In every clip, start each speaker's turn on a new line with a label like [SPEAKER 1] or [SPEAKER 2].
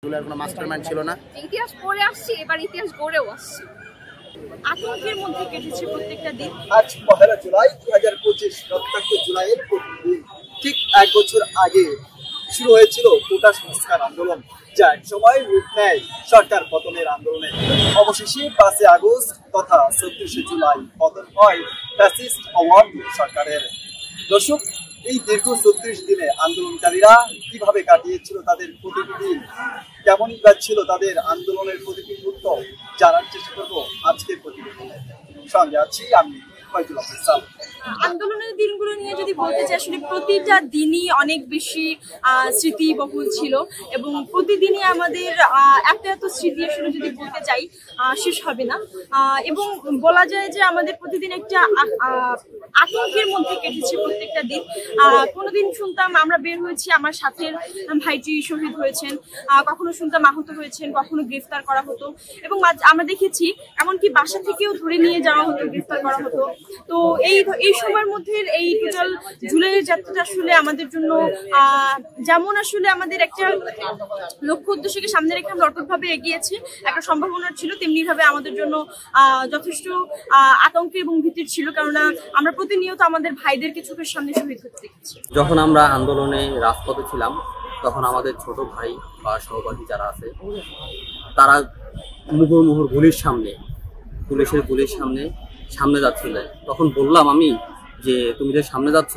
[SPEAKER 1] কোনো মাস্টারমাইন্ড ছিল না।
[SPEAKER 2] ইতিহাস পড়ে আসছি, এবার ইতিহাস গড়েও আসছি।
[SPEAKER 3] আতঙ্কের মধ্যে কেটেছে প্রত্যেকটা দিন।
[SPEAKER 4] আজ ১ জুলাই ২০২৫ রক্তাক্ত জুলাইয়ের দিন। ঠিক ১ বছর আগে শুরু হয়েছিল কোটা সংস্কার আন্দোলন, যা এক সময় রূপ নেয় সরকার পতনের আন্দোলনে। অবশেষে ৫ আগস্ট তথা ৩৬ জুলাই পতন হয় ফ্যাসিস্ট আওয়ামী সরকারের। দর্শক, এই দীর্ঘ ৩৬ দিনে আন্দোলনকারীরা কিভাবে কাটিয়েছিল তাদের প্রতিটি দিন, কেমনই বা ছিল তাদের আন্দোলনের প্রতিটি মুহূর্ত, জানার চেষ্টা করবো আজকের প্রতিবেদনে। সঙ্গে আছি আমি ফয়জুল আহমেদ।
[SPEAKER 3] আন্দোলনের দিনগুলো নিয়ে যদি বলতে চাই, আসলে প্রতিটা দিনই অনেক বেশি স্মৃতিবহুল ছিল এবং প্রতিদিনই আমাদের এত স্মৃতি আসলে যদি বলতে চাই শেষ হবে না। এবং বলা যায় যে আমাদের প্রতিদিন একটা আতঙ্কের মধ্যে কেটেছে প্রত্যেকটা দিন। কোনোদিন শুনতাম আমরা বের হয়েছি, আমার সাথের ভাইটি শহীদ হয়েছেন, কখনো শুনতাম আহত হয়েছেন, কখনো গ্রেফতার করা হতো এবং আমরা দেখেছি এমনকি বাসা থেকেও ধরে নিয়ে যাওয়া হতো, গ্রেফতার করা হতো। তো এই সময়ের মধ্যে এই টোটাল জুলাইয়ের যাত্রাটা আসলে আমাদের জন্য যেমন আসলে আমাদের একটা লক্ষ্য উদ্দেশ্যকে সামনে রেখে আমরা অটুটভাবে এগিয়েছি, একটা সম্ভাবনা ছিল, তেমনি ভাবে আমাদের জন্য যথেষ্ট আতঙ্কের এবং ভীতির ছিল, কেননা আমরা প্রতিনিয়ত আমাদের ভাইদেরকে চোখের সামনে শহীদ হতে দেখেছি।
[SPEAKER 5] যখন আমরা আন্দোলনে রাজপথে ছিলাম, তখন আমাদের ছোট ভাই বা সহপাঠী যারা আছে তারা মুহুর্মুহুর গুলির সামনে, পুলিশের গুলির সামনে যাচ্ছিলেন। তখন বললাম আমি যে তুমি যে সামনে যাচ্ছ,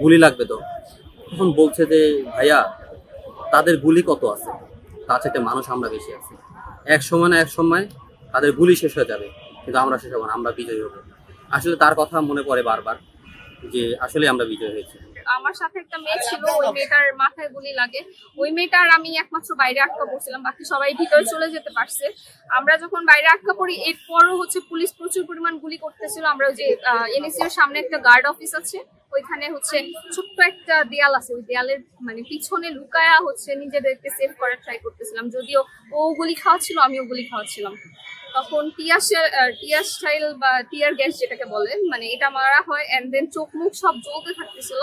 [SPEAKER 5] গুলি লাগবে তো। তখন বলছে যে ভাইয়া, তাদের গুলি কত আছে, তার চাইতে মানুষ আমরা বেশি আছি। এক সময় না এক সময় তাদের গুলি শেষ হয়ে যাবে, কিন্তু আমরা শেষ হবো না, আমরা বিজয়ী হবো। আসলে তার কথা মনে পড়ে বারবার যে আসলে আমরা বিজয় হয়েছি।
[SPEAKER 2] আমার সাথে একটা মেয়ে ছিল, ওই মেয়েটার মাথায় গুলি লাগে। ওই মেয়েটার আমি একমাত্র বাইরে আটকা পড়ছিলাম, বাকি সবাই ভিতরে চলে যেতে পারছে। আমরা যখন বাইরে আটকা পড়ি, এরপরও পুলিশ প্রচুর পরিমাণ গুলি করতেছিল। আমরা যে এনএসইউর সামনে একটা গার্ড অফিস আছে, ওইখানে ছোট্ট একটা দেয়াল আছে, ওই দেয়ালের পিছনে লুকায়া নিজেদেরকে সেভ করার ট্রাই করতেছিলাম। যদিও ও গুলি খাওয়াচ্ছিল, আমিও গুলি খাওয়াচ্ছিলাম। তখন টিয়ার স্টাইল বা টিয়ার গ্যাস যেটাকে বলে, এটা মারা হয়, এন্ড দেন চোখ মুখ সব জ্বলতে থাকতেছিল।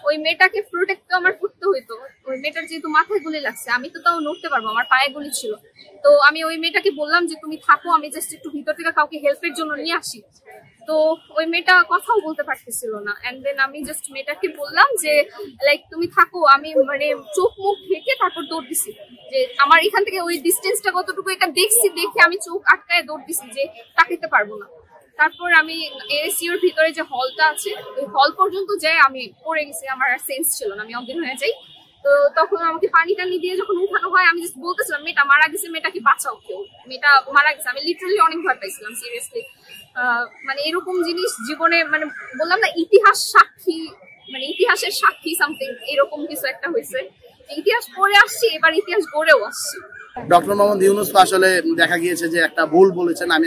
[SPEAKER 2] ওই মেয়েটাকে প্রোটেক্ট তো আমার করতে হইতো। ওই মেয়েটার যেহেতু মাথায় গুলি লাগছে, আমি তো তাও নড়তে পারবো, আমার পায়ে গুলি ছিল। তো আমি ওই মেয়েটাকে বললাম যে তুমি থাকো, আমি জাস্ট একটু ভিতর থেকে কাউকে হেল্পের জন্য নিয়ে আসি। তো ওই মেয়েটা কথাও বলতে পারতেছিল না, এন্ড দেন আমি জাস্ট মেয়েটাকে বললাম যে লাইক তুমি থাকো। আমি চোখ মুখ ঢেকে তারপর দৌড় দিছি, যে আমার এখান থেকে ওই ডিস্টেন্সটা কতটুকু এটা দেখছি, দেখে আমি চোখ আটকায় দৌড় দিছি যে তাকাইতে পারবো না। তারপর আমি এনএসইউর ভিতরে যে হলটা আছে, ওই হল পর্যন্ত যাই আমি পড়ে গেছি, আমার আর সেন্স ছিল না, আমি অজ্ঞান হয়ে যাই। তো তখন আমাকে পানি টানি দিয়ে যখন উঠানো হয়, আমি জাস্ট বলতেছিলাম মেয়েটা মারা গেছে, মেয়েটাকে বাঁচাও কেউ, মেয়েটা মারা গেছে। আমি লিটারালি অনেক ভয় পাইছিলাম, সিরিয়াসলি। এরকম জিনিস জীবনে বললাম না, ইতিহাস সাক্ষী, ইতিহাসের সাক্ষী সামথিং এরকম কিছু একটা হয়েছে। ইতিহাস পড়ে আসছি, এবার ইতিহাস গড়েও আসছি।
[SPEAKER 1] ডক্টর মোহাম্মদ ইউনূস আসলে দেখা গিয়েছে যে একটা ভুল বলেছেন। আমি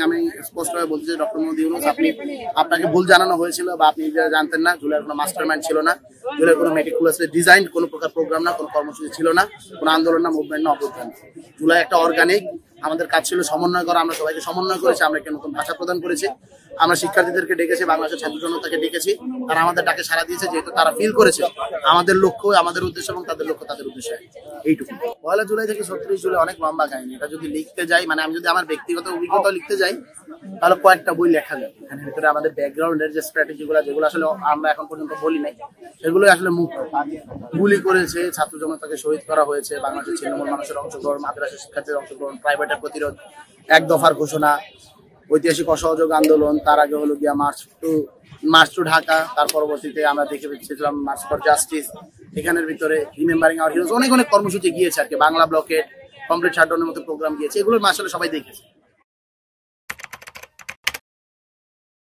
[SPEAKER 1] স্পষ্টভাবে বলছি যে ডক্টর মোহাম্মদ ইউনূস, আপনাকে ভুল জানানো হয়েছিল বা আপনি জানতেন না। জুলাইয়ের কোনো মাস্টারমাইন্ড ছিল না, জুলাইয়ের কোনো মেটিকুলাসলি ডিজাইন কোনো প্রকার প্রোগ্রাম না, কোনো কর্মসূচি ছিল না, কোনো আন্দোলন না, মুভমেন্ট না, অভ্যুত্থান। জুলাই একটা অর্গানিক, আমাদের কাজ ছিল সমন্বয় করা। আমরা সবাইকে সমন্বয় করেছি, আমরা একটা নতুন ভাষা প্রদান করেছি, আমরা শিক্ষার্থীদেরকে ডেকেছি, বাংলাদেশের ছাত্র জনতাকে ডেকেছি, তারা আমাদের ডাকে সাড়া দিয়েছে, যেহেতু তারা ফিল করেছে আমাদের লক্ষ্য আমাদের উদ্দেশ্য এবং তাদের লক্ষ্য তাদের উদ্দেশ্যে। এইটুকু। ১ জুলাই থেকে ৩৬ জুলাই অনেক লম্বা কাহিনী। এটা যদি লিখতে যাই, আমি যদি আমার ব্যক্তিগত অভিজ্ঞতা লিখতে যাই, তাহলে কয়েকটা বই লেখা যায়। এখানের ভিতরে আমাদের ব্যাকগ্রাউন্ডের যে স্ট্র্যাটেজিগুলো, যেগুলো আসলে আমরা এখন পর্যন্ত বলি নাই, সেগুলোই আসলে মুখ্য। গুলি করেছে, ছাত্র জনতাকে শহীদ করা হয়েছে, বাংলাদেশের ছিন্নমূল মানুষের অংশগ্রহণ, মাদ্রাসা শিক্ষার্থীদের অংশগ্রহণ, প্রাইভেটের প্রতিরোধ, এক দফার ঘোষণা, ঐতিহাসিক অসহযোগ আন্দোলন, তার আগে হলো গিয়া মার্চ টু ঢাকা, তার পরবর্তীতে আমরা দেখে পেয়েছিলাম মার্চ ফর জাস্টিস। এখানের ভিতরে রিমেম্বারিং আওয়ার হিরোজ, অনেক কর্মসূচি গিয়েছে আর কি, বাংলা ব্লকেট, কমপ্লিট শাটডাউনের মতো প্রোগ্রাম গিয়েছে। এগুলো আসলে সবাই দেখেছে।